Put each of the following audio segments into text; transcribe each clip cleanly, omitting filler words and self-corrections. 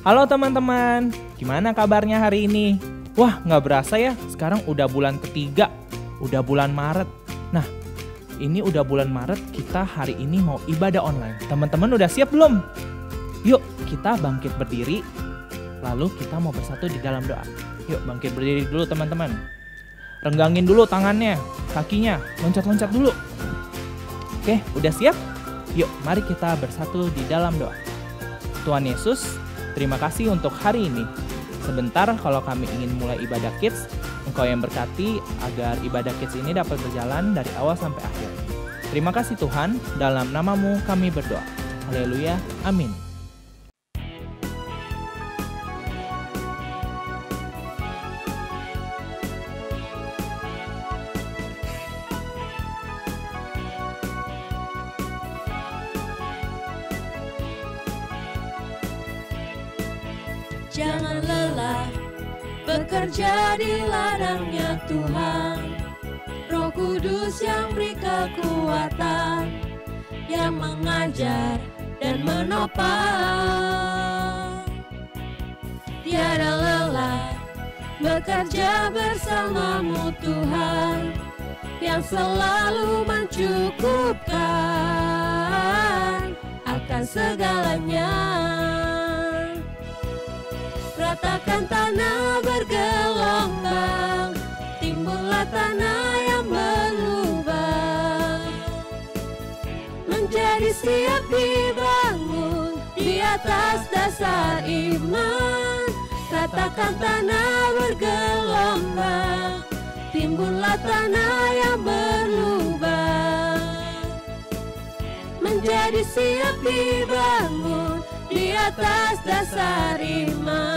Halo teman-teman, gimana kabarnya hari ini? Wah, nggak berasa ya, sekarang udah bulan ketiga, udah bulan Maret. Nah, ini udah bulan Maret, kita hari ini mau ibadah online. Teman-teman udah siap belum? Yuk, kita bangkit berdiri, lalu kita mau bersatu di dalam doa. Yuk, bangkit berdiri dulu teman-teman. Renggangin dulu tangannya, kakinya, loncat-loncat dulu. Oke, udah siap? Yuk, mari kita bersatu di dalam doa. Tuhan Yesus, terima kasih untuk hari ini. Sebentar kalau kami ingin mulai ibadah kids, Engkau yang berkati agar ibadah kids ini dapat berjalan dari awal sampai akhir. Terima kasih Tuhan, dalam nama-Mu kami berdoa. Haleluya, amin. Jangan lelah bekerja di ladangnya Tuhan. Roh Kudus yang beri kekuatan, yang mengajar dan menopang. Tiada lelah bekerja bersamamu Tuhan, yang selalu mencukupkan akan segalanya. Ratakan tanah bergelombang, timbullah tanah yang berlubang. Menjadi siap dibangun di atas dasar iman. Ratakan tanah bergelombang, timbullah tanah yang berlubang. Menjadi siap dibangun di atas dasar iman.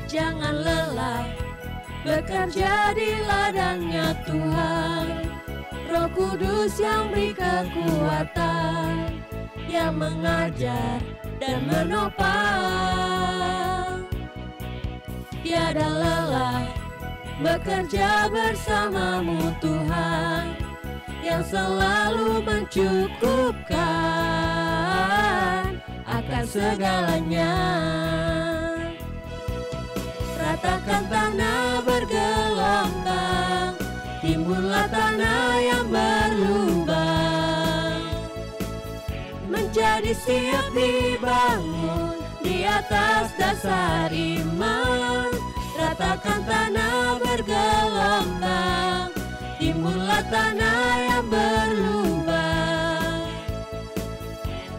Jangan lelah bekerja di ladangnya Tuhan. Roh Kudus yang beri kekuatan, yang mengajar dan menopang. Tiada lelah bekerja bersamamu Tuhan, yang selalu mencukupkan akan segalanya. Ratakan tanah bergelombang, timbullah tanah yang berlubang. Menjadi siap dibangun di atas dasar iman. Ratakan tanah bergelombang, timbullah tanah yang berlubang.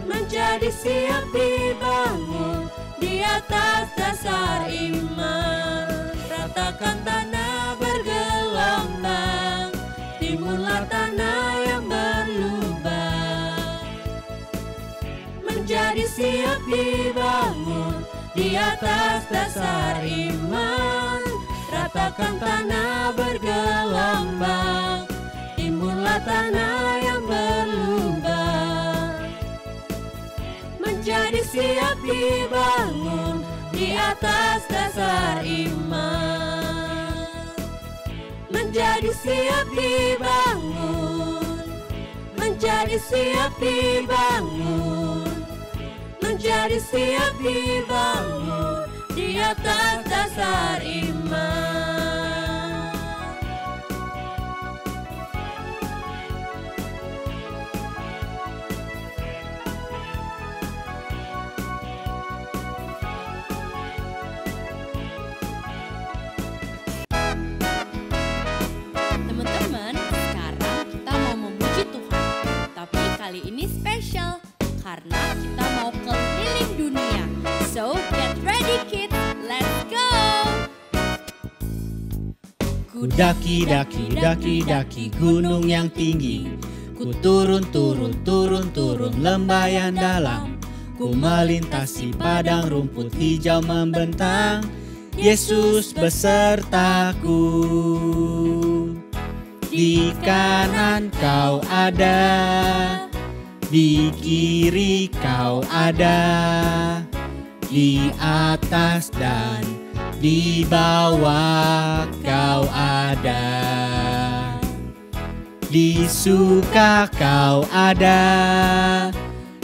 Menjadi siap dibangun di atas dasar iman. Ratakan tanah bergelombang, timbullah tanah yang berlubang. Menjadi siap dibangun di atas dasar iman. Ratakan tanah bergelombang, timbullah tanah yang berlubang. Menjadi siap dibangun di atas dasar iman. Menjadi siap dibangun, menjadi siap dibangun, menjadi siap dibangun di atas dasar iman. Teman-teman, sekarang kita mau memuji Tuhan. Tapi kali ini spesial karena kita mau keliling dunia. So, get ready kids, let's go! Ku daki gunung yang tinggi. Ku turun lembah yang dalam. Ku melintasi padang rumput hijau membentang. Yesus besertaku. Di kanan kau ada, di kiri kau ada, di atas dan di bawah kau ada. Di suka kau ada,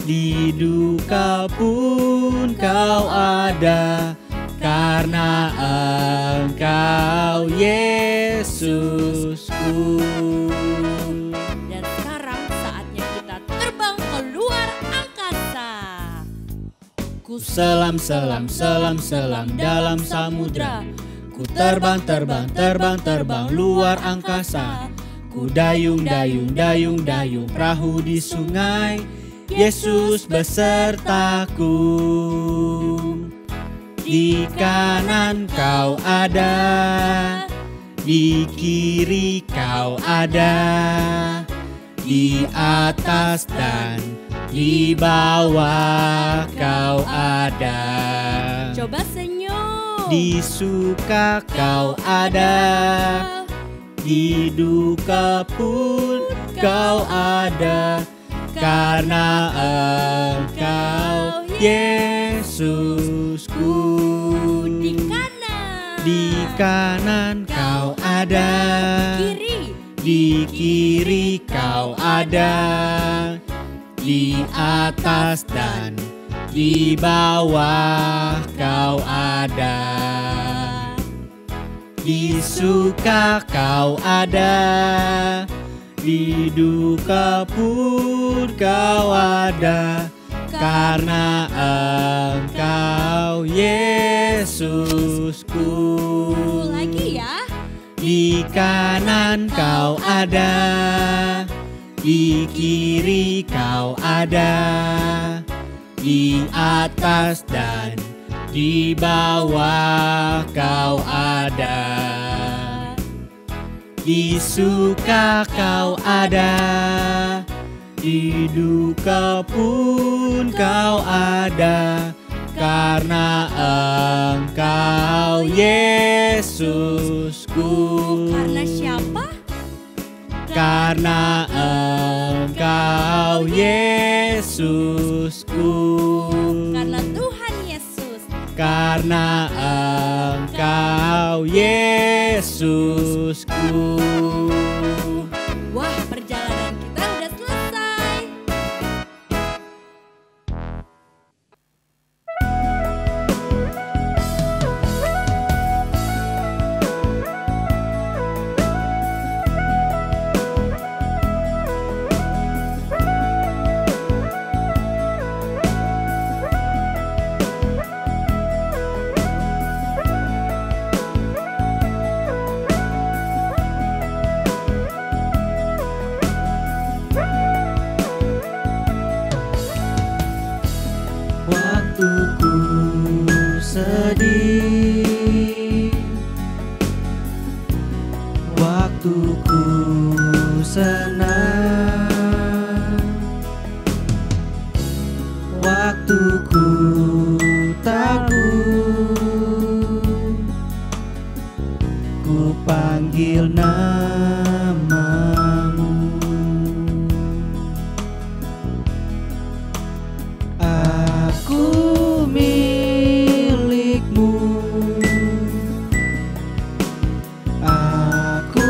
di duka pun kau ada, karena Engkau Yesusku. Dan sekarang saatnya kita terbang ke luar angkasa. Ku Selam, selam, selam, selam dalam samudra. Ku terbang, terbang, terbang, terbang luar angkasa. Ku dayung, dayung, dayung, dayung perahu di sungai. Yesus besertaku. Di kanan kau ada, di kiri kau ada, di atas dan di bawah kau ada. coba senyum. Di suka kau ada, di duka pun kau ada, karena Engkau Yesusku. Di kanan kau ada, Kiri. di kiri kau ada, di atas dan di bawah kau ada. Di suka kau ada, di duka pun kau ada, karena Engkau Yesusku. Lagi ya. Di kanan kau ada, di kiri kau ada, di atas dan di bawah kau ada. Di suka kau ada, di duka pun kau ada, karena Engkau Yesusku. Karena siapa? Karena Engkau Yesusku. Karena Tuhan Yesus. Karena Engkau Yesusku. Wah, perjalanan kita udah selesai. Waktuku sedih, waktuku senang, waktuku takut, ku panggil namamu. Aku milikmu, aku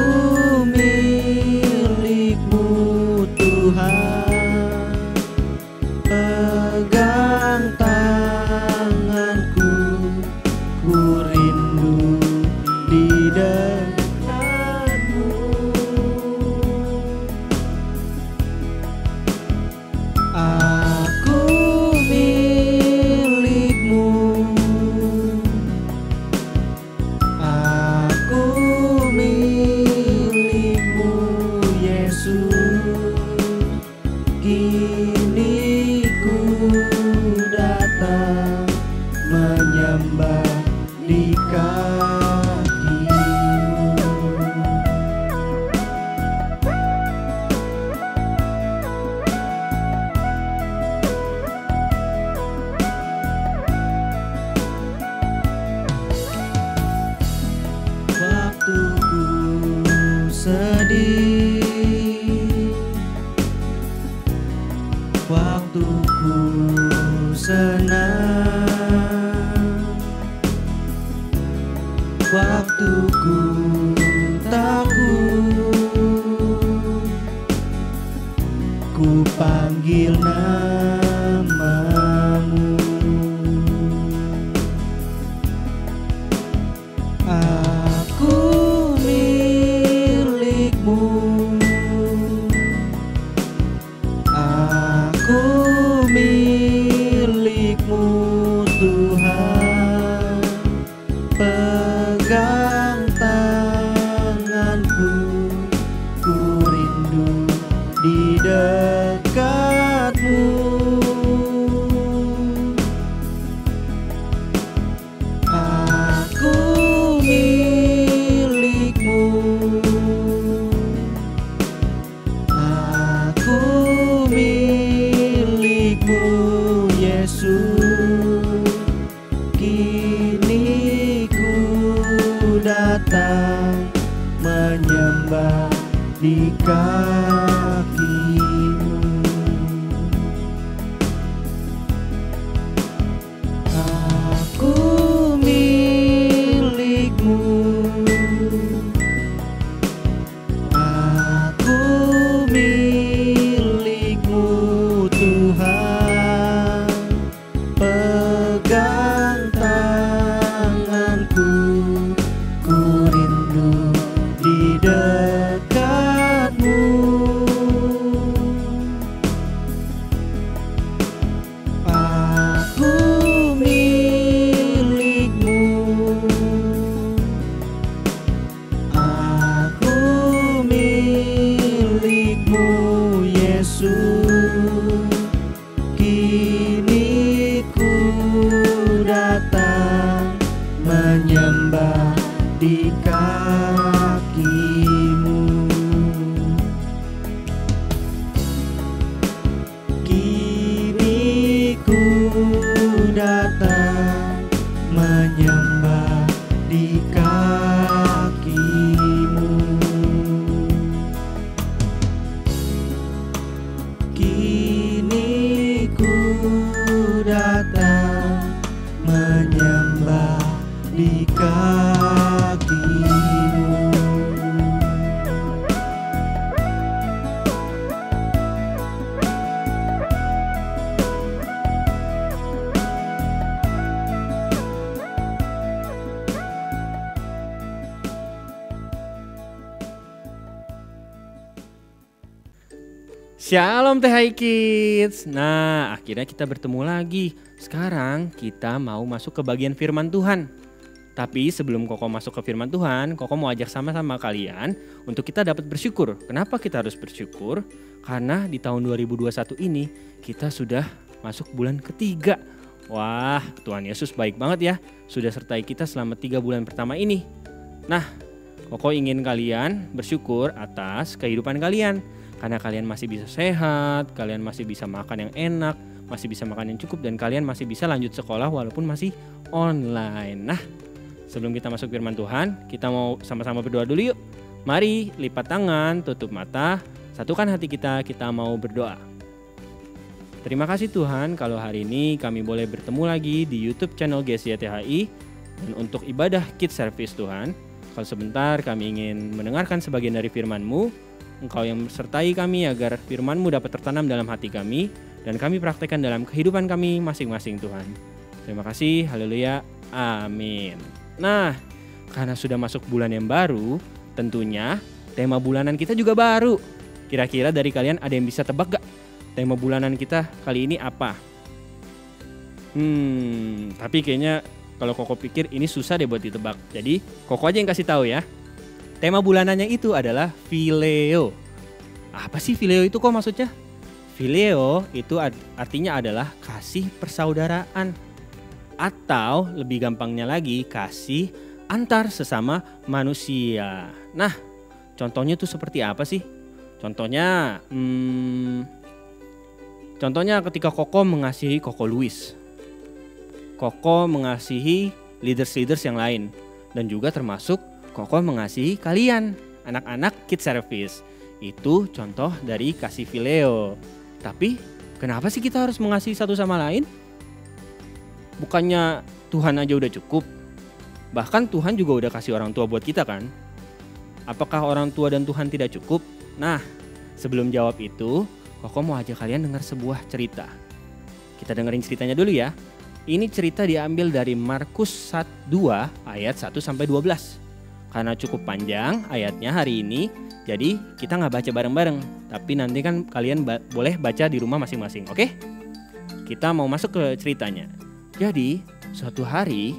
milikmu Tuhan. Pegang tanganku, ku rindu di dekatmu. Aku milikmu, aku milikmu Yesus. Kini ku datang menyembah di kakimu. Waktuku sedih, waktuku takut, ku panggil namamu. Aku milikmu, aku milikmu Tuhan. Pegang tanganku, ku rindu di dekatmu. Aku milikmu, aku milikmu Yesus. Kini ku datang menyembah di kakimu. Aku milikmu, aku milikmu Tuhan. Pegang tanganku, ku rindu di dekatmu. Aku milikmu, aku milikmu Yesus. Kini ku datang menyembah di kakimu. Kini ku datang menyembah di kakimu. Kini ku datang menyembah di kakimu. Shalom THI Kids. Nah, akhirnya kita bertemu lagi. Sekarang kita mau masuk ke bagian firman Tuhan. Tapi sebelum Koko masuk ke firman Tuhan, Koko mau ajak sama-sama kalian untuk kita dapat bersyukur. Kenapa kita harus bersyukur? Karena di tahun 2021 ini kita sudah masuk bulan ketiga. Wah, Tuhan Yesus baik banget ya. Sudah sertai kita selama 3 bulan pertama ini. Nah, Koko ingin kalian bersyukur atas kehidupan kalian. Karena kalian masih bisa sehat, kalian masih bisa makan yang enak, masih bisa makan yang cukup, dan kalian masih bisa lanjut sekolah walaupun masih online. Nah, sebelum kita masuk firman Tuhan, kita mau sama-sama berdoa dulu yuk. Mari lipat tangan, tutup mata, satukan hati kita mau berdoa. Terima kasih Tuhan kalau hari ini kami boleh bertemu lagi di YouTube channel GSI THI. Dan untuk ibadah Kids Service Tuhan, kalau sebentar kami ingin mendengarkan sebagian dari firman-Mu. Engkau yang sertai kami agar firman-Mu dapat tertanam dalam hati kami dan kami praktekkan dalam kehidupan kami masing-masing Tuhan. Terima kasih, haleluya, amin. Nah, karena sudah masuk bulan yang baru, tentunya tema bulanan kita juga baru. Kira-kira dari kalian ada yang bisa tebak gak tema bulanan kita kali ini apa? Tapi kayaknya kalau Koko pikir ini susah deh buat ditebak. Jadi Koko aja yang kasih tahu ya. Tema bulanannya itu adalah Phileo. Apa sih Phileo itu kok maksudnya? Phileo itu artinya adalah kasih persaudaraan. Atau lebih gampangnya lagi kasih antar sesama manusia. Nah, contohnya tuh seperti apa sih? Contohnya ketika Koko mengasihi Koko Luis. Koko mengasihi leaders-leaders yang lain. Dan juga termasuk Koko mengasihi kalian, anak-anak Kids Service. Itu contoh dari kasih Phileo. Tapi kenapa sih kita harus mengasihi satu sama lain? Bukannya Tuhan aja udah cukup? Bahkan Tuhan juga udah kasih orang tua buat kita kan. Apakah orang tua dan Tuhan tidak cukup? Nah, sebelum jawab itu, Koko mau ajak kalian dengar sebuah cerita. Kita dengerin ceritanya dulu ya. Ini cerita diambil dari Markus 2 ayat 1-12. Karena cukup panjang ayatnya hari ini, jadi kita nggak baca bareng-bareng. Tapi nanti kan kalian boleh baca di rumah masing-masing, oke? Kita mau masuk ke ceritanya. Jadi, suatu hari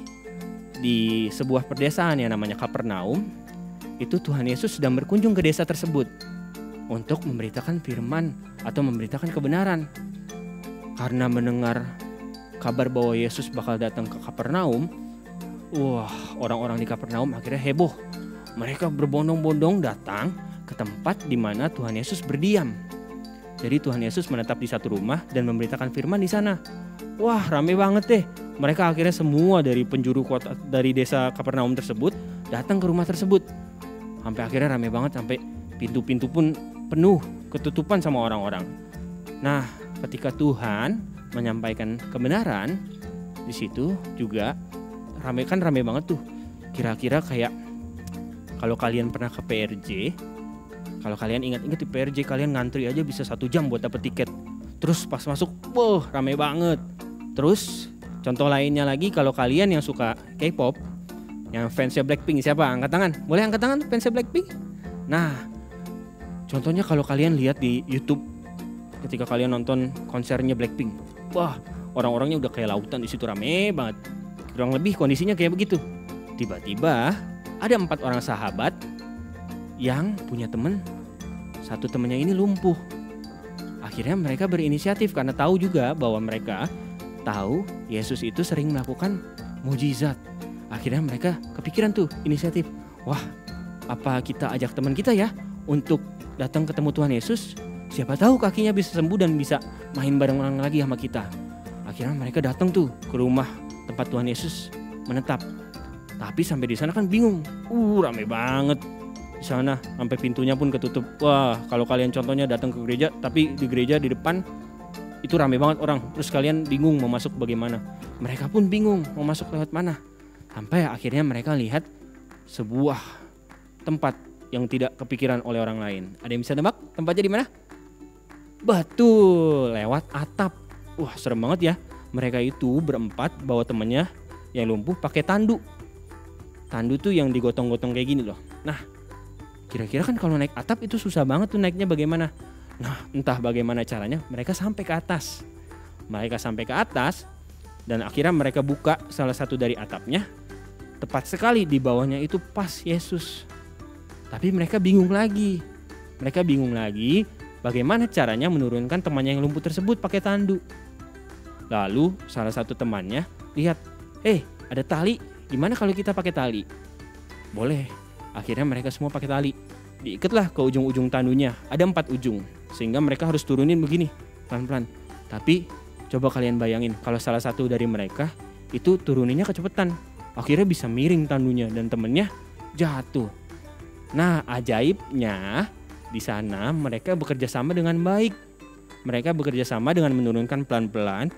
di sebuah perdesaan yang namanya Kapernaum, itu Tuhan Yesus sedang berkunjung ke desa tersebut untuk memberitakan firman atau memberitakan kebenaran. Karena mendengar kabar bahwa Yesus bakal datang ke Kapernaum, wah, orang-orang di Kapernaum akhirnya heboh. Mereka berbondong-bondong datang ke tempat di mana Tuhan Yesus berdiam. Jadi Tuhan Yesus menetap di satu rumah dan memberitakan firman di sana. Wah, rame banget deh. Mereka akhirnya semua dari penjuru kota, dari desa Kapernaum tersebut datang ke rumah tersebut. Sampai akhirnya rame banget, sampai pintu-pintu pun penuh, ketutupan sama orang-orang. Nah, ketika Tuhan menyampaikan kebenaran, di situ juga rame banget tuh. Kira-kira kayak kalau kalian pernah ke PRJ, kalau kalian ingat-ingat di PRJ kalian ngantri aja bisa 1 jam buat dapet tiket. Terus pas masuk, wah, rame banget. Terus contoh lainnya lagi, kalau kalian yang suka K-pop, yang fansnya Blackpink, siapa? Angkat tangan. Boleh angkat tangan fansnya Blackpink? Nah, contohnya kalau kalian lihat di YouTube ketika kalian nonton konsernya Blackpink, wah, orang-orangnya udah kayak lautan, di situ rame banget. Kurang lebih kondisinya kayak begitu. Tiba-tiba ada 4 orang sahabat yang punya temen, satu temennya ini lumpuh. Akhirnya mereka berinisiatif karena tahu juga bahwa mereka tahu Yesus itu sering melakukan mujizat. Akhirnya mereka kepikiran tuh inisiatif. Wah, apa kita ajak teman kita ya untuk datang ketemu Tuhan Yesus? Siapa tahu kakinya bisa sembuh dan bisa main bareng-bareng lagi sama kita. Akhirnya mereka datang tuh ke rumah tempat Tuhan Yesus menetap. Tapi sampai di sana kan bingung. Rame banget di sana, sampai pintunya pun ketutup. Wah, kalau kalian contohnya datang ke gereja, tapi di gereja di depan itu rame banget orang. Terus kalian bingung mau masuk bagaimana. Mereka pun bingung mau masuk lewat mana. Sampai akhirnya mereka lihat sebuah tempat yang tidak kepikiran oleh orang lain. Ada yang bisa nebak tempatnya di mana? Betul, lewat atap. Wah, serem banget ya. Mereka itu berempat bawa temennya yang lumpuh pakai tandu. Tandu tuh yang digotong-gotong kayak gini loh. Nah, kira-kira kan kalau naik atap itu susah banget tuh naiknya bagaimana. Nah, entah bagaimana caranya mereka sampai ke atas. Mereka sampai ke atas dan akhirnya mereka buka salah satu dari atapnya. Tepat sekali di bawahnya itu pas Yesus. Tapi mereka bingung lagi. Mereka bingung lagi bagaimana caranya menurunkan temannya yang lumpuh tersebut pakai tandu. Lalu salah satu temannya lihat, ada tali. Gimana kalau kita pakai tali? Boleh. Akhirnya mereka semua pakai tali. Diikatlah ke ujung-ujung tandunya. Ada 4 ujung. Sehingga mereka harus turunin begini, pelan-pelan. Tapi coba kalian bayangin kalau salah satu dari mereka itu turuninnya kecepatan. Akhirnya bisa miring tandunya dan temennya jatuh. Nah, ajaibnya di sana mereka bekerja sama dengan baik. Mereka bekerja sama dengan menurunkan pelan-pelan.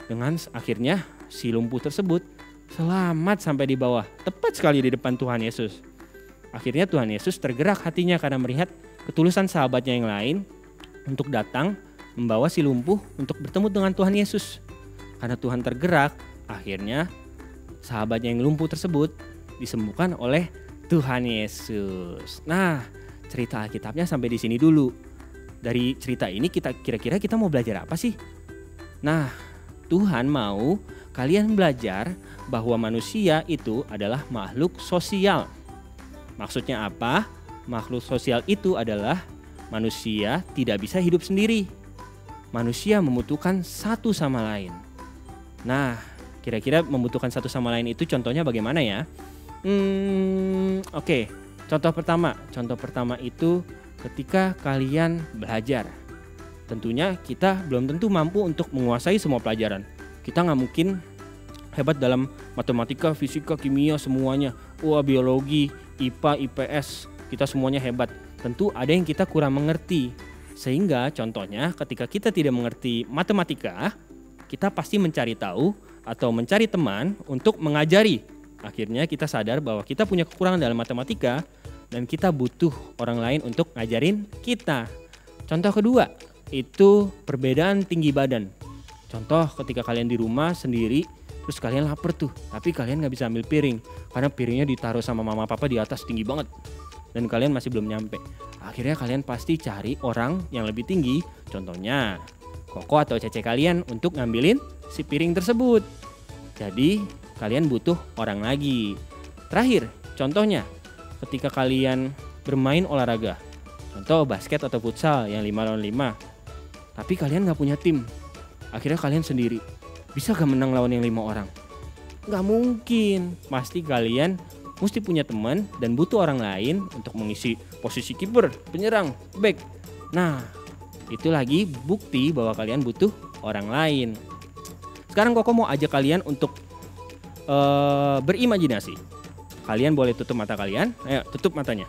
Dengan akhirnya si lumpuh tersebut selamat sampai di bawah, tepat sekali di depan Tuhan Yesus. Akhirnya Tuhan Yesus tergerak hatinya karena melihat ketulusan sahabatnya yang lain untuk datang membawa si lumpuh untuk bertemu dengan Tuhan Yesus. Karena Tuhan tergerak, akhirnya sahabatnya yang lumpuh tersebut disembuhkan oleh Tuhan Yesus. Nah, cerita Alkitabnya sampai di sini dulu. Dari cerita ini kira-kira kita mau belajar apa sih? Nah, Tuhan mau kalian belajar bahwa manusia itu adalah makhluk sosial. Maksudnya apa? Makhluk sosial itu adalah manusia tidak bisa hidup sendiri. Manusia membutuhkan satu sama lain. Nah, kira-kira membutuhkan satu sama lain itu contohnya bagaimana ya? Oke. Contoh pertama itu ketika kalian belajar. Tentunya kita belum tentu mampu untuk menguasai semua pelajaran. Kita nggak mungkin hebat dalam matematika, fisika, kimia semuanya. Wah, biologi, IPA, IPS, kita semuanya hebat. Tentu ada yang kita kurang mengerti. Sehingga contohnya ketika kita tidak mengerti matematika, kita pasti mencari tahu atau mencari teman untuk mengajari. Akhirnya kita sadar bahwa kita punya kekurangan dalam matematika dan kita butuh orang lain untuk ngajarin kita. Contoh kedua, itu perbedaan tinggi badan. Contoh ketika kalian di rumah sendiri, terus kalian lapar tuh, tapi kalian gak bisa ambil piring. Karena piringnya ditaruh sama mama papa di atas tinggi banget. Dan kalian masih belum nyampe. Akhirnya kalian pasti cari orang yang lebih tinggi. Contohnya, Koko atau Cece kalian untuk ngambilin si piring tersebut. Jadi kalian butuh orang lagi. Terakhir, contohnya ketika kalian bermain olahraga. Contoh basket atau futsal yang 5 lawan 5. Tapi kalian gak punya tim. Akhirnya kalian sendiri. Bisa gak menang lawan yang 5 orang? Gak mungkin. Pasti kalian mesti punya teman dan butuh orang lain untuk mengisi posisi kiper, penyerang, back. Nah, itu lagi bukti bahwa kalian butuh orang lain. Sekarang Koko mau ajak kalian untuk berimajinasi. Kalian boleh tutup mata kalian. Ayo, tutup matanya.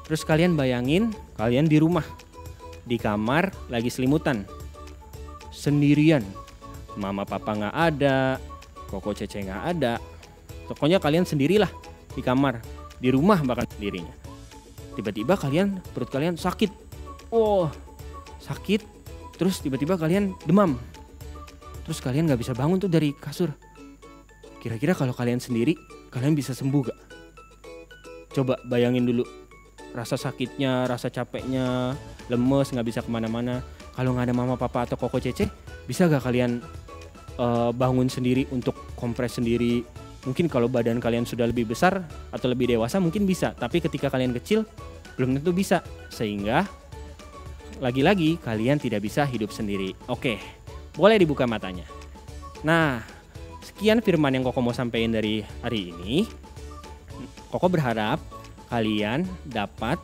Terus kalian bayangin kalian di rumah. Di kamar lagi selimutan. Sendirian. Mama papa gak ada. Koko Cece gak ada. Pokoknya kalian sendirilah di kamar. Di rumah bahkan sendirinya. Tiba-tiba perut kalian sakit. Oh, sakit. Terus tiba-tiba kalian demam. Terus kalian gak bisa bangun tuh dari kasur. Kira-kira kalau kalian sendiri, kalian bisa sembuh gak? Coba bayangin dulu. Rasa sakitnya, rasa capeknya, lemes, gak bisa kemana-mana. Kalau gak ada mama, papa, atau Koko Cece, bisa gak kalian bangun sendiri untuk kompres sendiri? Mungkin kalau badan kalian sudah lebih besar atau lebih dewasa mungkin bisa. Tapi ketika kalian kecil, belum tentu bisa. Sehingga, lagi-lagi kalian tidak bisa hidup sendiri. Oke, boleh dibuka matanya. Nah, sekian firman yang Koko mau sampaikan dari hari ini. Koko berharap kalian dapat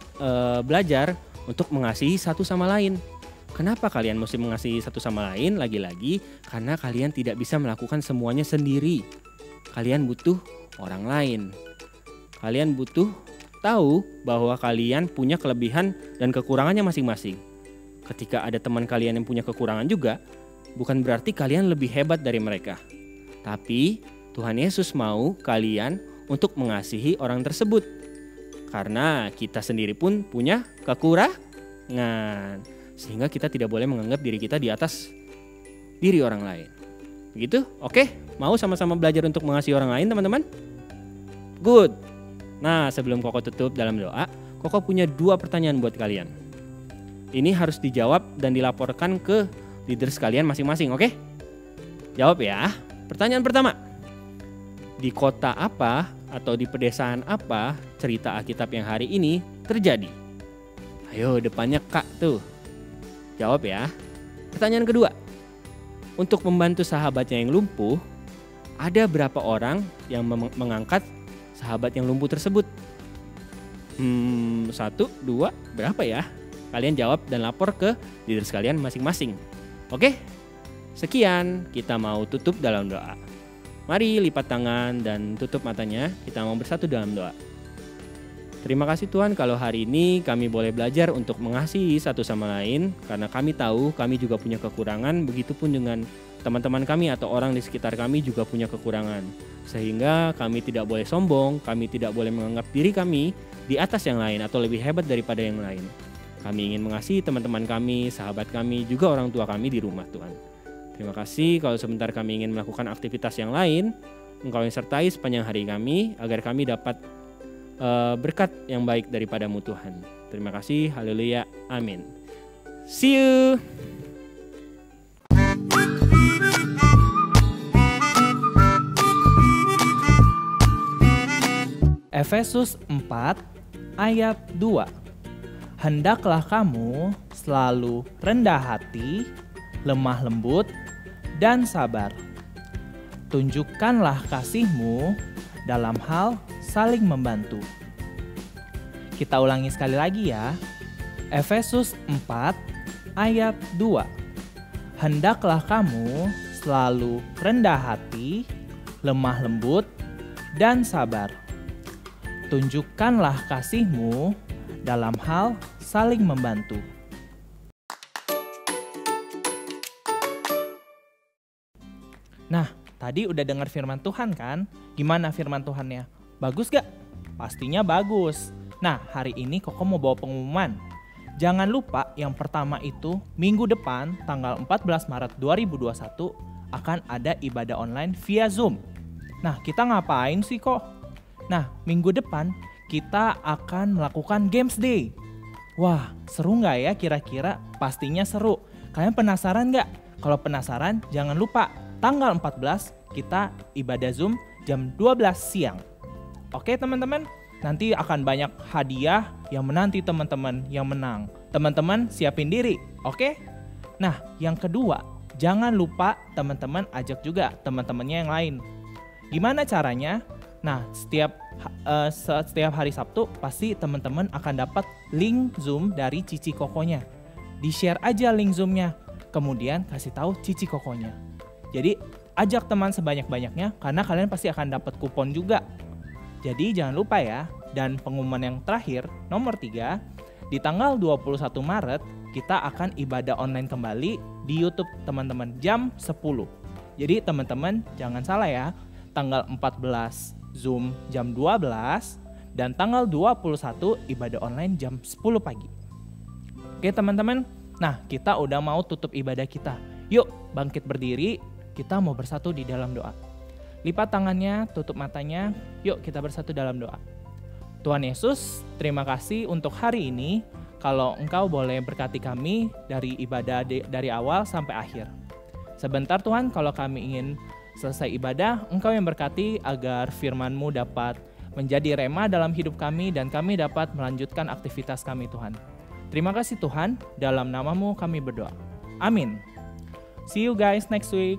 belajar untuk mengasihi satu sama lain. Kenapa kalian mesti mengasihi satu sama lain? Lagi-lagi karena kalian tidak bisa melakukan semuanya sendiri. Kalian butuh orang lain. Kalian butuh tahu bahwa kalian punya kelebihan dan kekurangannya masing-masing. Ketika ada teman kalian yang punya kekurangan juga, bukan berarti kalian lebih hebat dari mereka. Tapi Tuhan Yesus mau kalian untuk mengasihi orang tersebut. Karena kita sendiri pun punya kekurangan. Sehingga kita tidak boleh menganggap diri kita di atas diri orang lain. Begitu? Oke? Mau sama-sama belajar untuk mengasihi orang lain, teman-teman? Good. Nah, sebelum Koko tutup dalam doa, Koko punya 2 pertanyaan buat kalian. Ini harus dijawab dan dilaporkan ke leaders kalian masing-masing, oke? Jawab ya. Pertanyaan pertama. Di kota apa atau di pedesaan apa cerita Alkitab yang hari ini terjadi? Ayo, depannya Kak tuh. Jawab ya. Pertanyaan kedua. Untuk membantu sahabatnya yang lumpuh, ada berapa orang yang mengangkat sahabat yang lumpuh tersebut? 1, 2, berapa ya? Kalian jawab dan lapor ke leaders kalian masing-masing. Oke? Sekian, kita mau tutup dalam doa. Mari lipat tangan dan tutup matanya, kita mau bersatu dalam doa. Terima kasih Tuhan kalau hari ini kami boleh belajar untuk mengasihi satu sama lain. Karena kami tahu kami juga punya kekurangan, begitupun dengan teman-teman kami atau orang di sekitar kami juga punya kekurangan. Sehingga kami tidak boleh sombong, kami tidak boleh menganggap diri kami di atas yang lain atau lebih hebat daripada yang lain. Kami ingin mengasihi teman-teman kami, sahabat kami, juga orang tua kami di rumah Tuhan. Terima kasih kalau sebentar kami ingin melakukan aktivitas yang lain. Engkau yang sertai sepanjang hari kami agar kami dapat berkat yang baik daripadamu Tuhan. Terima kasih, haleluya, amin. See you. Efesus 4 ayat 2. Hendaklah kamu selalu rendah hati, lemah lembut, dan sabar. Tunjukkanlah kasihmu dalam hal saling membantu. Kita ulangi sekali lagi ya. Efesus 4 ayat 2. Hendaklah kamu selalu rendah hati, lemah lembut, dan sabar. Tunjukkanlah kasihmu dalam hal saling membantu. Nah, tadi udah dengar firman Tuhan kan? Gimana firman Tuhannya? Bagus gak? Pastinya bagus. Nah, hari ini Koko mau bawa pengumuman. Jangan lupa yang pertama itu minggu depan tanggal 14 Maret 2021 akan ada ibadah online via Zoom. Nah, kita ngapain sih kok? Nah, minggu depan kita akan melakukan Games Day. Wah, seru nggak ya kira-kira? Pastinya seru. Kalian penasaran nggak? Kalau penasaran, jangan lupa tanggal 14 kita ibadah Zoom jam 12 siang. Oke teman-teman, nanti akan banyak hadiah yang menanti teman-teman yang menang. Teman-teman siapin diri, oke? Nah, yang kedua, jangan lupa teman-teman ajak juga teman-temannya yang lain. Gimana caranya? Nah, setiap hari Sabtu pasti teman-teman akan dapat link Zoom dari Cici Kokonya. Di-share aja link Zoom-nya, kemudian kasih tahu Cici Kokonya. Jadi ajak teman sebanyak-banyaknya karena kalian pasti akan dapat kupon juga. Jadi jangan lupa ya. Dan pengumuman yang terakhir, nomor 3, di tanggal 21 Maret kita akan ibadah online kembali di YouTube teman-teman jam 10. Jadi teman-teman jangan salah ya, tanggal 14 Zoom jam 12 dan tanggal 21 ibadah online jam 10 pagi. Oke teman-teman, nah kita udah mau tutup ibadah kita. Yuk bangkit berdiri, kita mau bersatu di dalam doa. Lipat tangannya, tutup matanya, yuk kita bersatu dalam doa. Tuhan Yesus, terima kasih untuk hari ini. Kalau Engkau boleh berkati kami dari ibadah dari awal sampai akhir. Sebentar Tuhan, kalau kami ingin selesai ibadah, Engkau yang berkati agar firman-Mu dapat menjadi rema dalam hidup kami dan kami dapat melanjutkan aktivitas kami Tuhan. Terima kasih Tuhan, dalam nama-Mu kami berdoa. Amin. See you guys next week.